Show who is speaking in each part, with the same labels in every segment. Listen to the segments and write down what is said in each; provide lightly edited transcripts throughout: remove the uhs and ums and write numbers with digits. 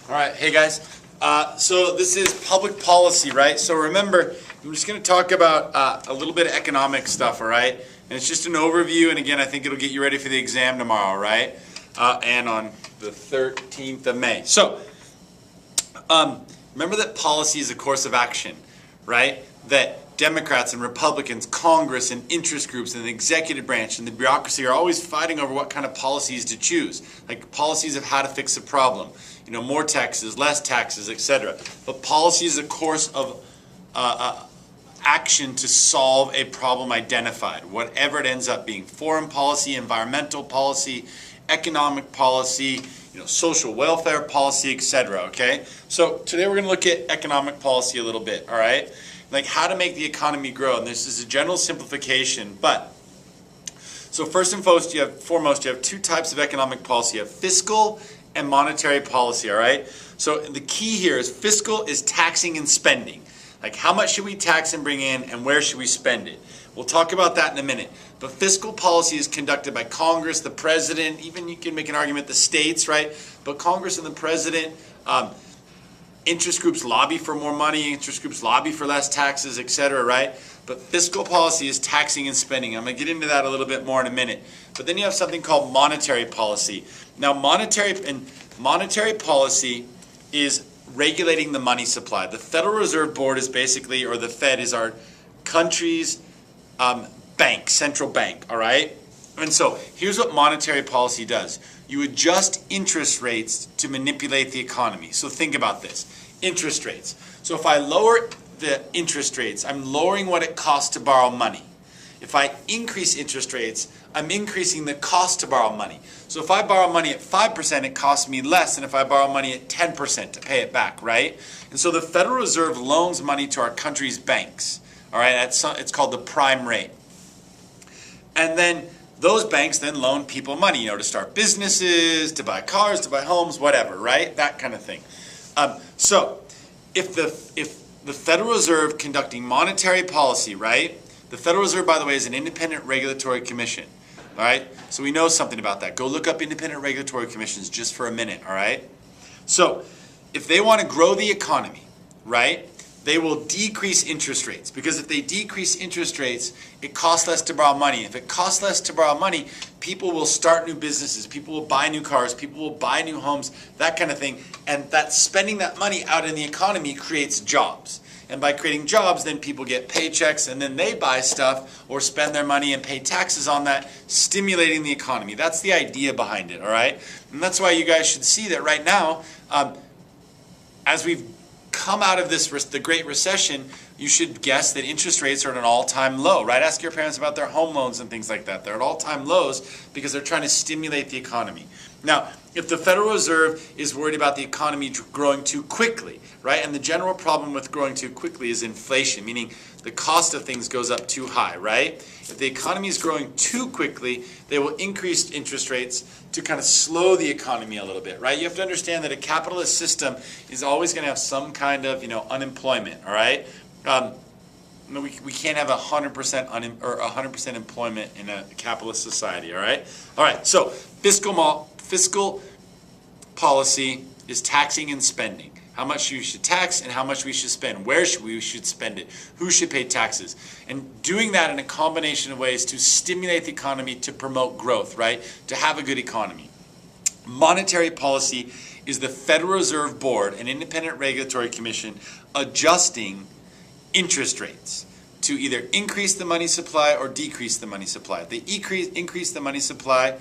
Speaker 1: All right, hey guys. So this is public policy, right? So remember, I'm just going to talk about a little bit of economic stuff, all right? And it's just an overview, and again, I think it'll get you ready for the exam tomorrow, right? And on the 13th of May. So remember that policy is a course of action, right? That Democrats and Republicans, Congress and interest groups and the executive branch and the bureaucracy are always fighting over what kind of policies to choose, like policies of how to fix a problem. You know, more taxes, less taxes, etc. But policy is a course of action to solve a problem identified, whatever it ends up being. Foreign policy, environmental policy, economic policy, social welfare policy, etc. Okay? So today we're going to look at economic policy a little bit, all right? Like how to make the economy grow. And this is a general simplification, but so first and foremost, you have two types of economic policy. You have fiscal and monetary policy, all right? So the key here is fiscal is taxing and spending. Like how much should we tax and bring in and where should we spend it? We'll talk about that in a minute. But fiscal policy is conducted by Congress, the president, even you can make an argument the states, right? But Congress and the president, interest groups lobby for more money, interest groups lobby for less taxes, etc., right? But fiscal policy is taxing and spending. I'm going to get into that a little bit more in a minute. But then you have something called monetary policy. Now, monetary policy is regulating the money supply. The Federal Reserve Board is basically, or the Fed is our country's bank, central bank, all right? And so here's what monetary policy does. You adjust interest rates to manipulate the economy. So think about this. Interest rates. So if I lower the interest rates, I'm lowering what it costs to borrow money. If I increase interest rates, I'm increasing the cost to borrow money. So if I borrow money at 5%, it costs me less than if I borrow money at 10% to pay it back, right? And so the Federal Reserve loans money to our country's banks, all right? It's called the prime rate. And then those banks then loan people money, to start businesses, to buy cars, to buy homes, whatever, right? That kind of thing. So if the Federal Reserve conducting monetary policy, right? The Federal Reserve, by the way, is an independent regulatory commission, all right? So we know something about that. Go look up independent regulatory commissions just for a minute, all right? So if they want to grow the economy, right, they will decrease interest rates, because if they decrease interest rates, it costs less to borrow money. If it costs less to borrow money, people will start new businesses, people will buy new cars, people will buy new homes, that kind of thing. And that spending that money out in the economy creates jobs. And by creating jobs, then people get paychecks and then they buy stuff or spend their money and pay taxes on that, stimulating the economy. That's the idea behind it, all right? And that's why you guys should see that right now, as we've come out of the Great Recession, you should guess that interest rates are at an all-time low, right? Ask your parents about their home loans and things like that. They're at all-time lows because they're trying to stimulate the economy. Now, if the Federal Reserve is worried about the economy growing too quickly, right? And the general problem with growing too quickly is inflation, meaning the cost of things goes up too high, right? If the economy is growing too quickly, they will increase interest rates to kind of slow the economy a little bit, right? You have to understand that a capitalist system is always going to have some kind of, unemployment, all right? We can't have 100% 100% employment in a capitalist society, all right? All right, so fiscal policy is taxing and spending. How much you should tax and how much we should spend. Where we should spend it. Who should pay taxes. And doing that in a combination of ways to stimulate the economy, to promote growth, right? To have a good economy. Monetary policy is the Federal Reserve Board, an independent regulatory commission, adjusting interest rates to either increase the money supply or decrease the money supply. They increase the money supply,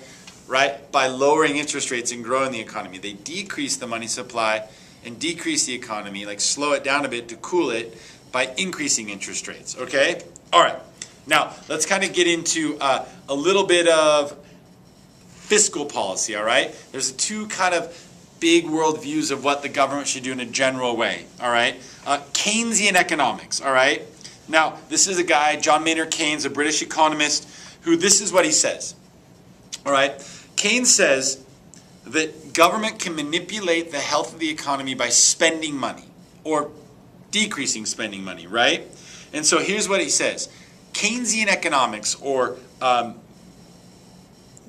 Speaker 1: right, by lowering interest rates and growing the economy. They decrease the money supply and decrease the economy, like slow it down a bit to cool it by increasing interest rates, okay? All right, now let's kind of get into a little bit of fiscal policy, all right? There's two kind of big world views of what the government should do in a general way, all right? Keynesian Economics, all right? Now, this is a guy, John Maynard Keynes, a British economist, who this is what he says, all right? Keynes says that government can manipulate the health of the economy by spending money or decreasing spending money, right? And so here's what he says. Keynesian economics, or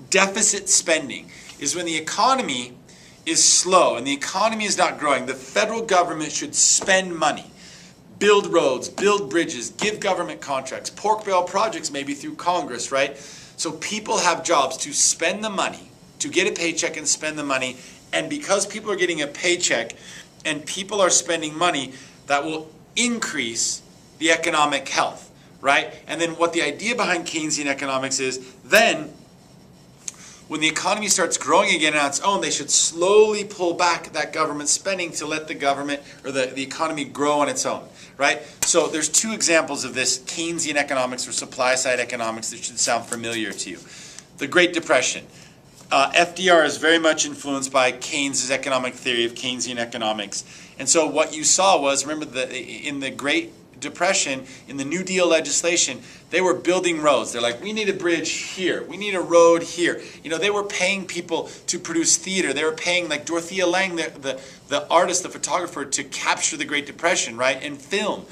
Speaker 1: deficit spending, is when the economy is slow and the economy is not growing, the federal government should spend money, build roads, build bridges, give government contracts, pork barrel projects maybe through Congress, right? So people have jobs to spend the money, to get a paycheck and spend the money. And because people are getting a paycheck and people are spending money, that will increase the economic health, right? And then what the idea behind Keynesian economics is, then when the economy starts growing again on its own, they should slowly pull back that government spending to let the government or the economy grow on its own, right? So there's two examples of this Keynesian economics or supply side economics that should sound familiar to you. The Great Depression. FDR is very much influenced by Keynes' economic theory of Keynesian economics. And so what you saw was, remember, in the Great Depression, in the New Deal legislation, they were building roads. They're like, we need a bridge here. We need a road here. You know, they were paying people to produce theater. They were paying, like Dorothea Lange, the artist, the photographer, to capture the Great Depression, right, and film.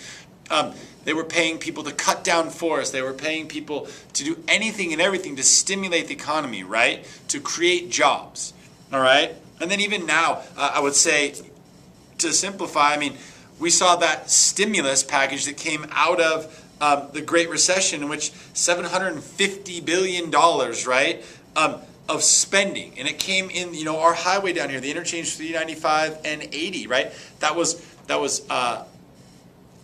Speaker 1: They were paying people to cut down forests. They were paying people to do anything and everything to stimulate the economy, right, to create jobs, all right? And then even now, I would say, to simplify, I mean, we saw that stimulus package that came out of the Great Recession, in which $750 billion, right, of spending. And it came in, you know, our highway down here, the interchange 395 and 80, right? That was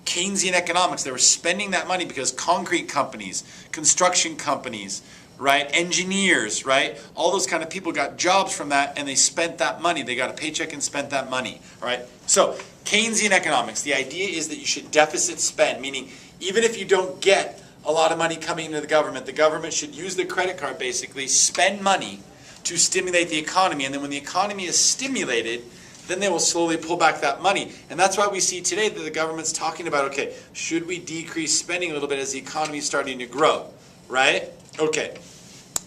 Speaker 1: Keynesian economics. They were spending that money because concrete companies, construction companies, right, engineers, right, all those kind of people got jobs from that, and they spent that money. They got a paycheck and spent that money, right? So Keynesian economics, the idea is that you should deficit spend, meaning even if you don't get a lot of money coming into the government should use the credit card, basically spend money to stimulate the economy, and then when the economy is stimulated, then they will slowly pull back that money. And that's why we see today that the government's talking about, okay, should we decrease spending a little bit as the economy is starting to grow, right? Okay.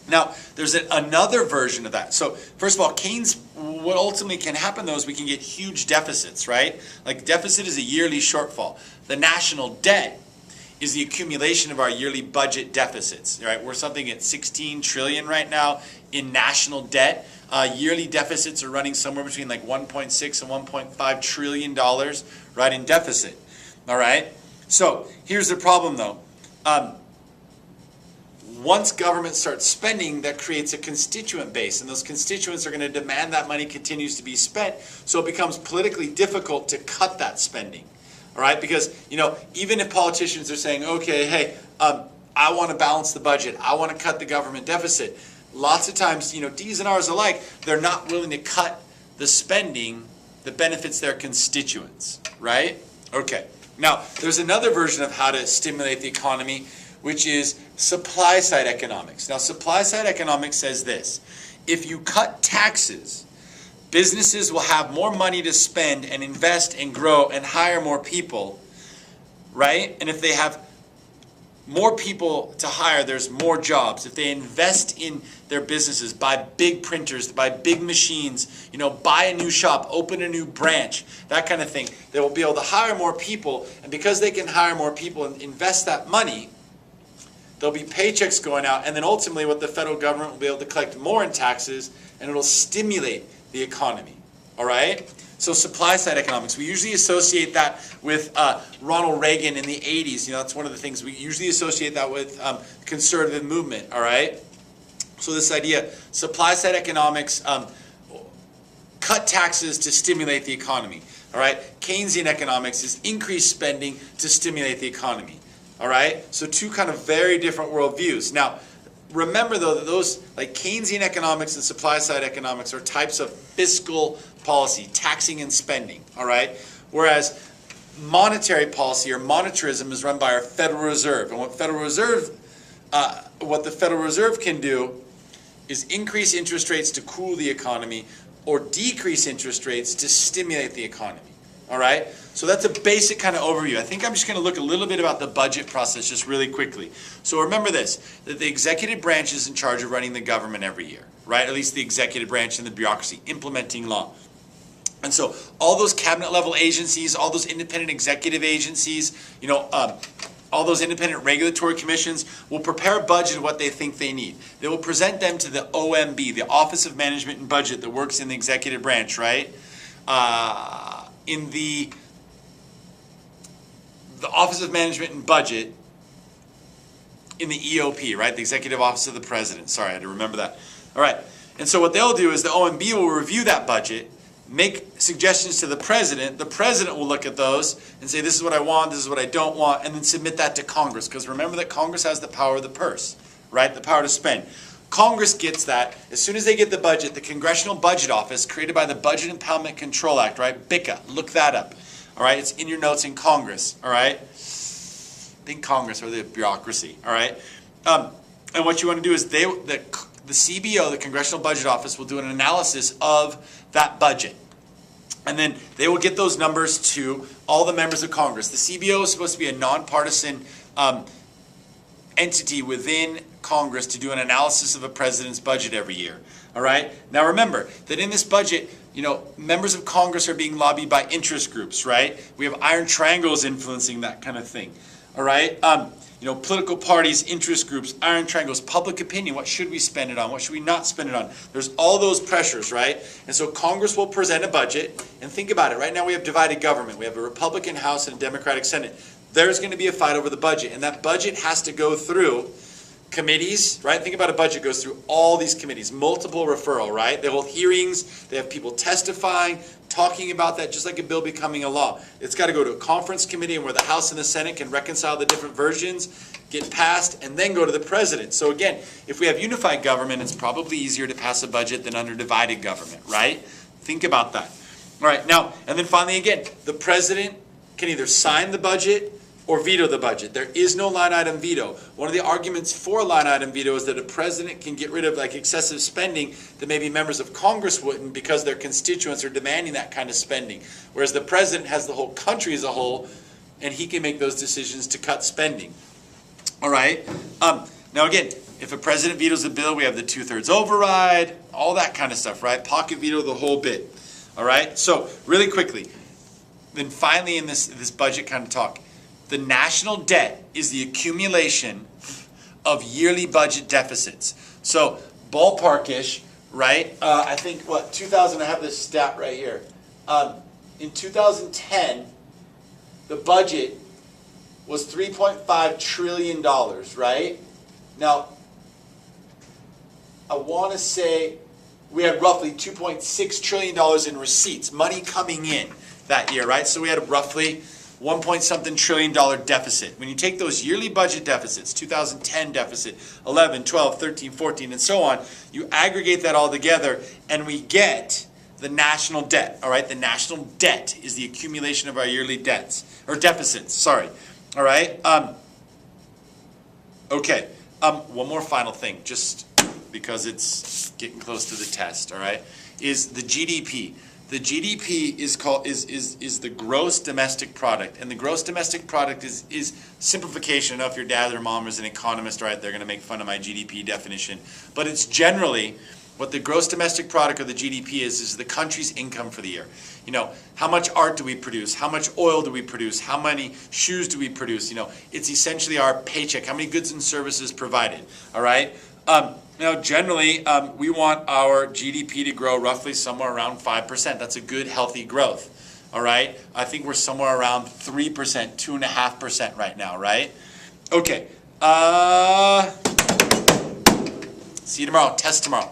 Speaker 1: Now, there's another version of that. So, first of all, Keynes, what ultimately can happen, though, is we can get huge deficits, right? Like, deficit is a yearly shortfall. The national debt is the accumulation of our yearly budget deficits, right? We're something at 16 trillion right now in national debt. Yearly deficits are running somewhere between like 1.6 and 1.5 trillion dollars, right, in deficit. All right. So here's the problem, though. Once government starts spending, that creates a constituent base, and those constituents are going to demand that money continues to be spent. So it becomes politically difficult to cut that spending. All right, because, you know, even if politicians are saying, okay, hey, I want to balance the budget, I want to cut the government deficit. Lots of times, you know, D's and R's alike, they're not willing to cut the spending that benefits their constituents, right? Okay. Now, there's another version of how to stimulate the economy, which is supply side economics. Now, supply side economics says this: if you cut taxes, businesses will have more money to spend and invest and grow and hire more people, right? And if they have more people to hire, there's more jobs. If they invest in their businesses, buy big printers, buy big machines, you know, buy a new shop, open a new branch, that kind of thing, they will be able to hire more people. And because they can hire more people and invest that money, there'll be paychecks going out. And then ultimately what the federal government will be able to collect more in taxes, and it'll stimulate the economy. All right? So supply side economics, we usually associate that with Ronald Reagan in the 80s. You know, that's one of the things we usually associate that with conservative movement. All right? So this idea, supply side economics, cut taxes to stimulate the economy. All right? Keynesian economics is increase spending to stimulate the economy. All right? So two kind of very different worldviews. Now, remember, though, that those, like Keynesian economics and supply side economics, are types of fiscal policy, taxing and spending, all right? Whereas monetary policy or monetarism is run by our Federal Reserve. And what the Federal Reserve can do is increase interest rates to cool the economy or decrease interest rates to stimulate the economy, all right? So that's a basic kind of overview. I think I'm just going to look a little bit about the budget process just really quickly. So remember this, that the executive branch is in charge of running the government every year, right? At least the executive branch and the bureaucracy, implementing law. And so all those cabinet level agencies, all those independent executive agencies, you know, all those independent regulatory commissions will prepare a budget of what they think they need. They will present them to the OMB, the Office of Management and Budget that works in the executive branch, right? In the Office of Management and Budget in the EOP, right? The Executive Office of the President. Sorry, I had to remember that. All right. And so what they'll do is the OMB will review that budget, make suggestions to the president. The president will look at those and say, this is what I want, this is what I don't want, and then submit that to Congress. Because remember that Congress has the power of the purse, right? The power to spend. Congress gets that. As soon as they get the budget, the Congressional Budget Office, created by the Budget Impoundment Control Act, right? BICA, look that up. All right, it's in your notes in Congress, all right? Think Congress or the bureaucracy, all right? And what you want to do is the CBO, the Congressional Budget Office, will do an analysis of that budget. And then they will get those numbers to all the members of Congress. The CBO is supposed to be a nonpartisan entity within Congress to do an analysis of a president's budget every year. All right? Now remember that in this budget, members of Congress are being lobbied by interest groups, right? We have iron triangles influencing that kind of thing. All right? Political parties, interest groups, iron triangles, public opinion. What should we spend it on? What should we not spend it on? There's all those pressures, right? And so Congress will present a budget. And think about it. Right now we have divided government. We have a Republican House and a Democratic Senate. There's going to be a fight over the budget. And that budget has to go through committees, right? Think about a budget goes through all these committees, multiple referral, right? They hold hearings. They have people testifying, talking about that, just like a bill becoming a law. It's got to go to a conference committee, and where the House and the Senate can reconcile the different versions, get passed, and then go to the president. So again, if we have unified government, it's probably easier to pass a budget than under divided government, right? Think about that. All right, now, and then finally again, the president can either sign the budget or veto the budget. There is no line item veto. One of the arguments for a line item veto is that a president can get rid of excessive spending that maybe members of Congress wouldn't because their constituents are demanding that kind of spending. Whereas the president has the whole country as a whole, and he can make those decisions to cut spending. All right? Now again, if a president vetoes a bill, we have the 2/3 override, all that kind of stuff, right? Pocket veto, the whole bit. All right? So really quickly, then finally in this budget kind of talk, the national debt is the accumulation of yearly budget deficits. So ballparkish, right? I think 2000. I have this stat right here. In 2010, the budget was $3.5 trillion, right? Now, I want to say we had roughly $2.6 trillion in receipts, money coming in that year, right? So we had roughly $1.something trillion deficit. When you take those yearly budget deficits, 2010 deficit, 11, 12, 13, 14, and so on, you aggregate that all together, and we get the national debt. All right, the national debt is the accumulation of our yearly debts or deficits. Sorry. All right. Okay. One more final thing, just because it's getting close to the test. All right, is the GDP. The GDP is the gross domestic product, and the gross domestic product is simplification. I don't know if your dad or mom is an economist, right? They're going to make fun of my GDP definition, but it's generally what the gross domestic product or the GDP is the country's income for the year. How much art do we produce? How much oil do we produce? How many shoes do we produce? It's essentially our paycheck. How many goods and services provided? All right. Now, generally, we want our GDP to grow roughly somewhere around 5%. That's a good, healthy growth. All right? I think we're somewhere around 3%, 2.5% right now, right? Okay. See you tomorrow. Test tomorrow.